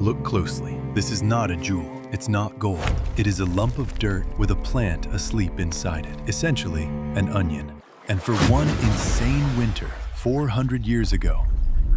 Look closely. This is not a jewel. It's not gold. It is a lump of dirt with a plant asleep inside it, essentially an onion. And for one insane winter, 400 years ago,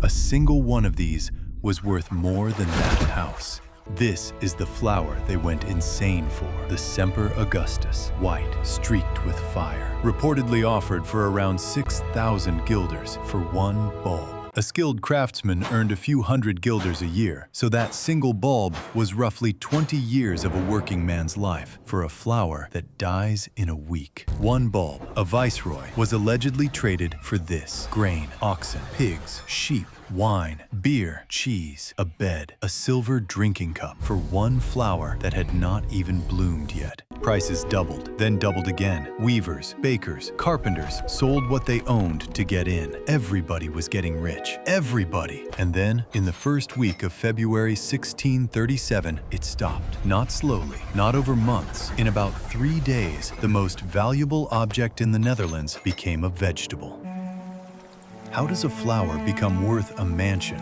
a single one of these was worth more than that house. This is the flower they went insane for, the Semper Augustus, white, streaked with fire, reportedly offered for around 6,000 guilders for one bulb. A skilled craftsman earned a few hundred guilders a year, so that single bulb was roughly 20 years of a working man's life for a flower that dies in a week. One bulb, a viceroy, was allegedly traded for this: grain, oxen, pigs, sheep, wine, beer, cheese, a bed, a silver drinking cup for one flower that had not even bloomed yet. Prices doubled, then doubled again. Weavers, bakers, carpenters sold what they owned to get in. Everybody was getting rich. Everybody. And then, in the first week of February 1637, it stopped. Not slowly, not over months. In about 3 days, the most valuable object in the Netherlands became a vegetable. How does a flower become worth a mansion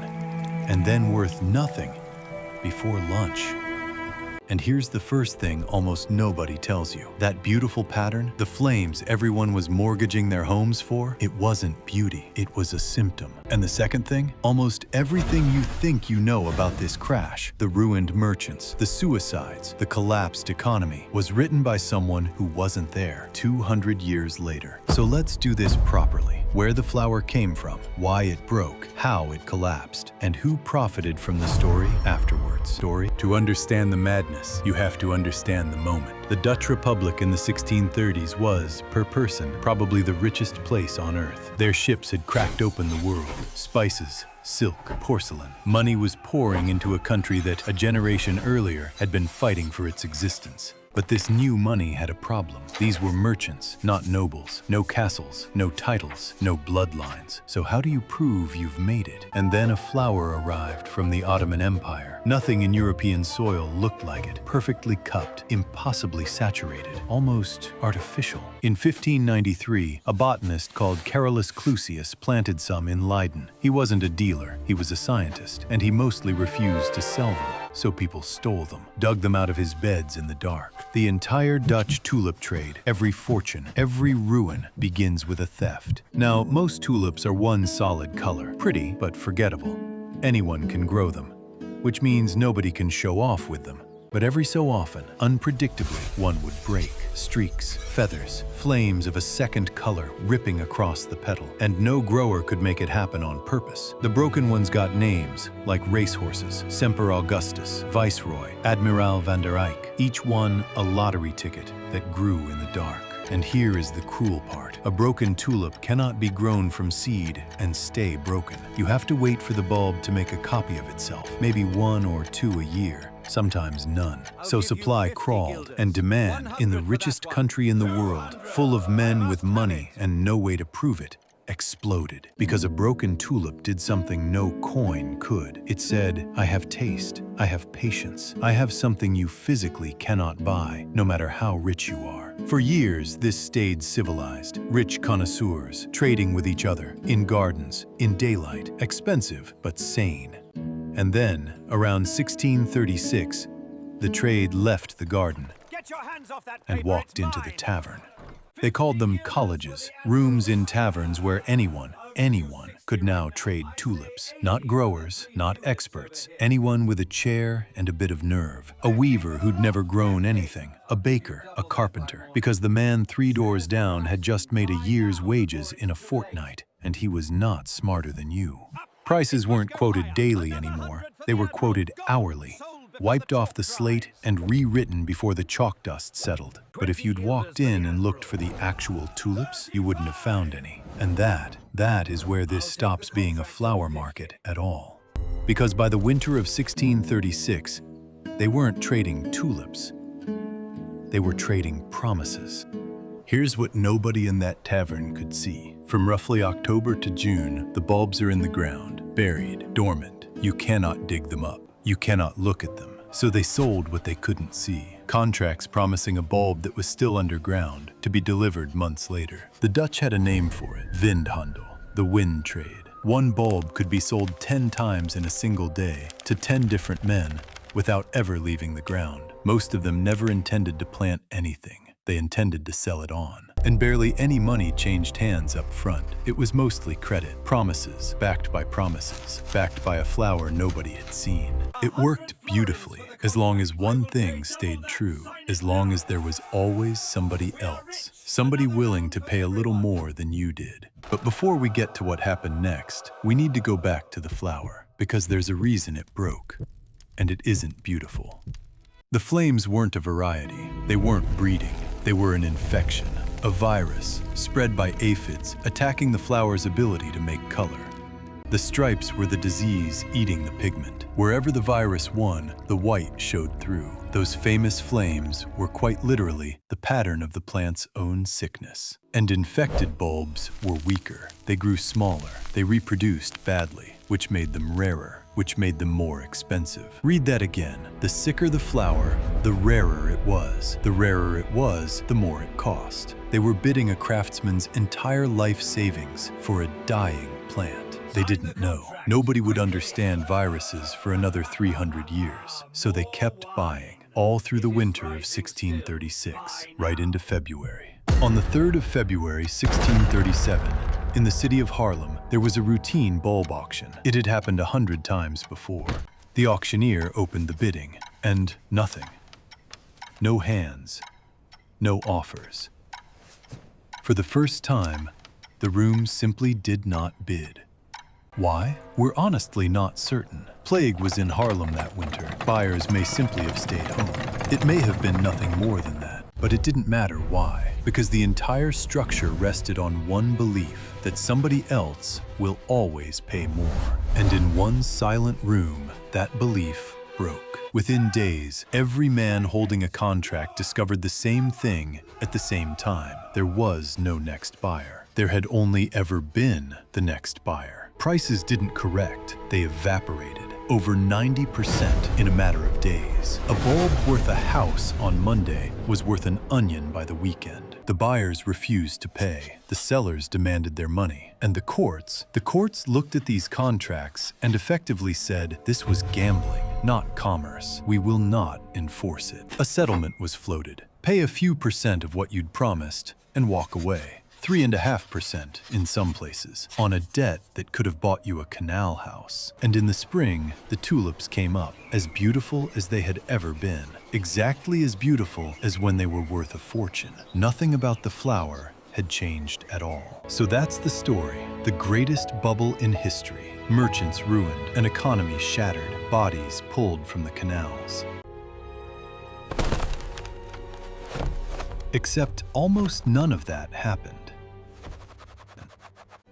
and then worth nothing before lunch? And here's the first thing almost nobody tells you. That beautiful pattern, the flames everyone was mortgaging their homes for, it wasn't beauty, it was a symptom. And the second thing, almost everything you think you know about this crash, the ruined merchants, the suicides, the collapsed economy, was written by someone who wasn't there 200 years later. So let's do this properly. Where the flower came from, why it broke, how it collapsed, and who profited from the story afterwards. To understand the madness, you have to understand the moment. The Dutch Republic in the 1630s was, per person, probably the richest place on earth. Their ships had cracked open the world. Spices, silk, porcelain. Money was pouring into a country that, a generation earlier, had been fighting for its existence. But this new money had a problem. These were merchants, not nobles. No castles, no titles, no bloodlines. So how do you prove you've made it? And then a flower arrived from the Ottoman Empire. Nothing in European soil looked like it. Perfectly cupped, impossibly saturated, almost artificial. In 1593, a botanist called Carolus Clusius planted some in Leiden. He wasn't a dealer, he was a scientist, and he mostly refused to sell them. So people stole them, dug them out of his beds in the dark. The entire Dutch tulip trade, every fortune, every ruin, begins with a theft. Now, most tulips are one solid color, pretty but forgettable. Anyone can grow them, which means nobody can show off with them. But every so often, unpredictably, one would break. Streaks, feathers, flames of a second color ripping across the petal. And no grower could make it happen on purpose. The broken ones got names, like racehorses, Semper Augustus, Viceroy, Admiral van der Eyck. Each one a lottery ticket that grew in the dark. And here is the cruel part. A broken tulip cannot be grown from seed and stay broken. You have to wait for the bulb to make a copy of itself, maybe 1 or 2 a year. Sometimes none. So supply crawled, and demand, in the richest country in the world, full of men with money and no way to prove it, exploded. Because a broken tulip did something no coin could. It said, I have taste, I have patience, I have something you physically cannot buy, no matter how rich you are. For years, this stayed civilized. Rich connoisseurs, trading with each other, in gardens, in daylight, expensive but sane. And then, around 1636, the trade left the garden and walked into the tavern. They called them colleges, rooms in taverns where anyone could now trade tulips. Not growers, not experts, anyone with a chair and a bit of nerve. A weaver who'd never grown anything, a baker, a carpenter, because the man 3 doors down had just made a year's wages in a fortnight, and he was not smarter than you. Prices weren't quoted daily anymore, they were quoted hourly, wiped off the slate and rewritten before the chalk dust settled. But if you'd walked in and looked for the actual tulips, you wouldn't have found any. And that is where this stops being a flower market at all. Because by the winter of 1636, they weren't trading tulips, they were trading promises. Here's what nobody in that tavern could see. From roughly October to June, the bulbs are in the ground, buried, dormant. You cannot dig them up. You cannot look at them. So they sold what they couldn't see. Contracts promising a bulb that was still underground to be delivered months later. The Dutch had a name for it, windhandel, the wind trade. One bulb could be sold 10 times in a single day to 10 different men without ever leaving the ground. Most of them never intended to plant anything. They intended to sell it on. And barely any money changed hands up front. It was mostly credit, promises, backed by promises, backed by a flower nobody had seen. It worked beautifully, as long as one thing stayed true, as long as there was always somebody else, somebody willing to pay a little more than you did. But before we get to what happened next, we need to go back to the flower, because there's a reason it broke, and it isn't beautiful. The flames weren't a variety, they weren't breeding, they were an infection, a virus spread by aphids attacking the flower's ability to make color. The stripes were the disease eating the pigment. Wherever the virus won, the white showed through. Those famous flames were quite literally the pattern of the plant's own sickness. And infected bulbs were weaker. They grew smaller. They reproduced badly, which made them rarer, which made them more expensive. Read that again. The sicker the flower, the rarer it was. The rarer it was, the more it cost. They were bidding a craftsman's entire life savings for a dying plant. They didn't know. Nobody would understand viruses for another 300 years, so they kept buying, all through the winter of 1636, right into February. On the 3rd of February, 1637, in the city of Haarlem, there was a routine bulb auction. It had happened 100 times before. The auctioneer opened the bidding, and nothing. No hands, no offers. For the first time, the room simply did not bid. Why? We're honestly not certain. Plague was in Haarlem that winter. Buyers may simply have stayed home. It may have been nothing more than that. But it didn't matter why, because the entire structure rested on one belief that somebody else will always pay more. And in one silent room, that belief broke. Within days, every man holding a contract discovered the same thing at the same time. There was no next buyer. There had only ever been the next buyer. Prices didn't correct, they evaporated. Over 90% in a matter of days. A bulb worth a house on Monday was worth an onion by the weekend. The buyers refused to pay. The sellers demanded their money. And the courts looked at these contracts and effectively said this was gambling, not commerce. We will not enforce it. A settlement was floated. Pay a few percent of what you'd promised and walk away. 3.5% in some places, on a debt that could have bought you a canal house. And in the spring, the tulips came up, as beautiful as they had ever been, exactly as beautiful as when they were worth a fortune. Nothing about the flower had changed at all. So that's the story, the greatest bubble in history. Merchants ruined, an economy shattered, bodies pulled from the canals. Except almost none of that happened.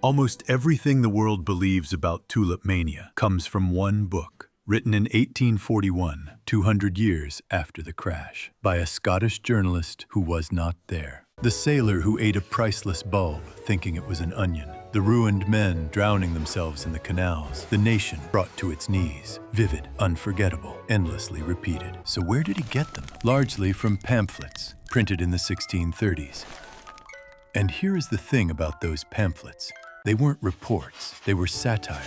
Almost everything the world believes about Tulip Mania comes from one book, written in 1841, 200 years after the crash, by a Scottish journalist who was not there. The sailor who ate a priceless bulb, thinking it was an onion. The ruined men drowning themselves in the canals. The nation brought to its knees. Vivid, unforgettable, endlessly repeated. So where did he get them? Largely from pamphlets, printed in the 1630s. And here is the thing about those pamphlets. They weren't reports, they were satire,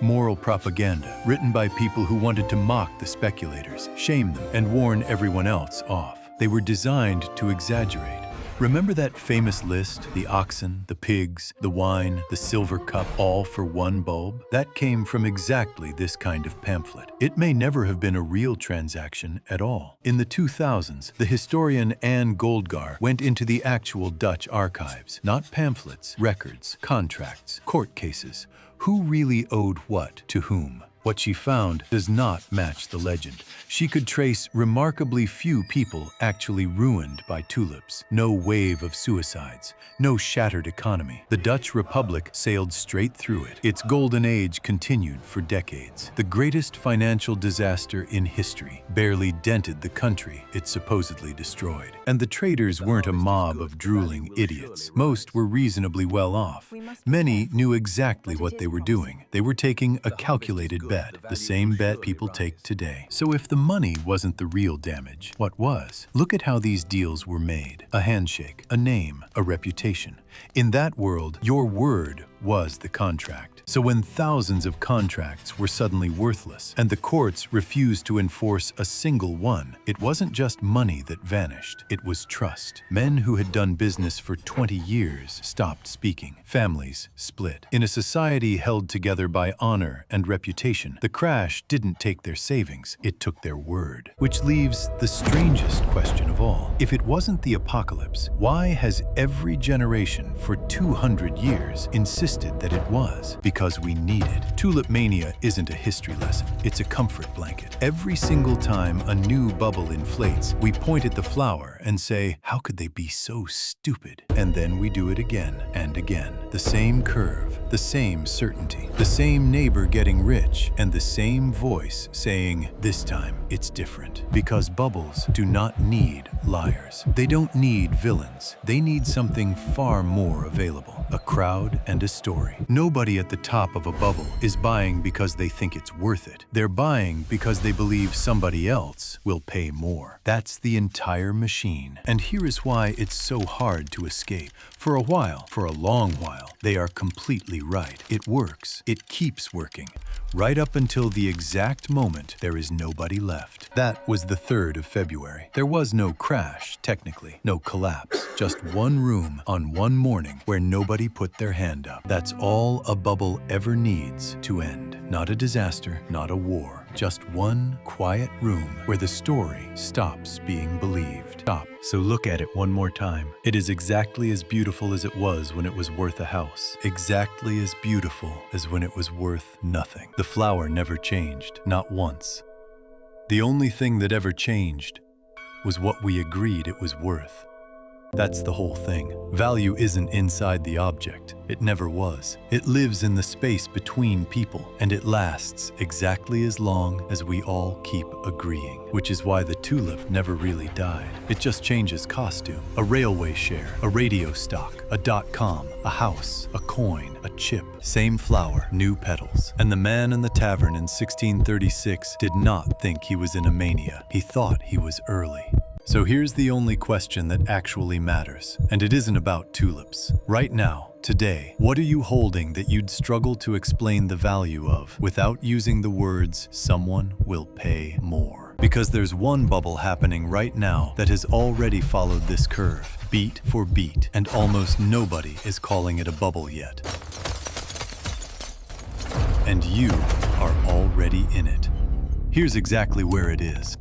moral propaganda, written by people who wanted to mock the speculators, shame them, and warn everyone else off. They were designed to exaggerate. Remember that famous list, the oxen, the pigs, the wine, the silver cup, all for one bulb? That came from exactly this kind of pamphlet. It may never have been a real transaction at all. In the 2000s, the historian Anne Goldgar went into the actual Dutch archives, not pamphlets, records, contracts, court cases. Who really owed what to whom? What she found does not match the legend. She could trace remarkably few people actually ruined by tulips. No wave of suicides, no shattered economy. The Dutch Republic sailed straight through it. Its golden age continued for decades. The greatest financial disaster in history barely dented the country it supposedly destroyed. And the traders weren't a mob of drooling idiots. Most were reasonably well off. Many knew exactly what they were doing. They were taking a calculated bet, the same bet people take today. So if the money wasn't the real damage, what was? Look at how these deals were made. A handshake, a name, a reputation. In that world, your word was the contract. So when thousands of contracts were suddenly worthless and the courts refused to enforce a single one, it wasn't just money that vanished, it was trust. Men who had done business for 20 years stopped speaking. Families split. In a society held together by honor and reputation, the crash didn't take their savings, it took their word. Which leaves the strangest question of all. If it wasn't the apocalypse, why has every generation for 200 years insisted that it was? Because we need it. Tulip Mania isn't a history lesson, it's a comfort blanket. Every single time a new bubble inflates, we point at the flower and say, how could they be so stupid? And then we do it again and again. The same curve, the same certainty, the same neighbor getting rich, and the same voice saying, this time it's different. Because bubbles do not need liars. They don't need villains. They need something far more available, a crowd and a story. Nobody at the top of a bubble is buying because they think it's worth it. They're buying because they believe somebody else will pay more. That's the entire machine. And here is why it's so hard to escape. For a while, for a long while, they are completely right. It works. It keeps working. Right up until the exact moment there is nobody left. That was the 3rd of February. There was no crash, technically, no collapse, just one room on one morning where nobody put their hand up. That's all a bubble ever needs to end. Not a disaster, not a war, just one quiet room where the story stops being believed. Stop. So look at it one more time. It is exactly as beautiful as it was when it was worth a house. Exactly as beautiful as when it was worth nothing. The flower never changed, not once. The only thing that ever changed was what we agreed it was worth. That's the whole thing. Value isn't inside the object. It never was. It lives in the space between people, and it lasts exactly as long as we all keep agreeing. Which is why the tulip never really died. It just changes costume. A railway share, a radio stock, a .com, a house, a coin, a chip. Same flower, new petals. And the man in the tavern in 1636 did not think he was in a mania. He thought he was early. So here's the only question that actually matters, and it isn't about tulips. Right now, today, what are you holding that you'd struggle to explain the value of without using the words, someone will pay more? Because there's one bubble happening right now that has already followed this curve, beat for beat, and almost nobody is calling it a bubble yet. And you are already in it. Here's exactly where it is.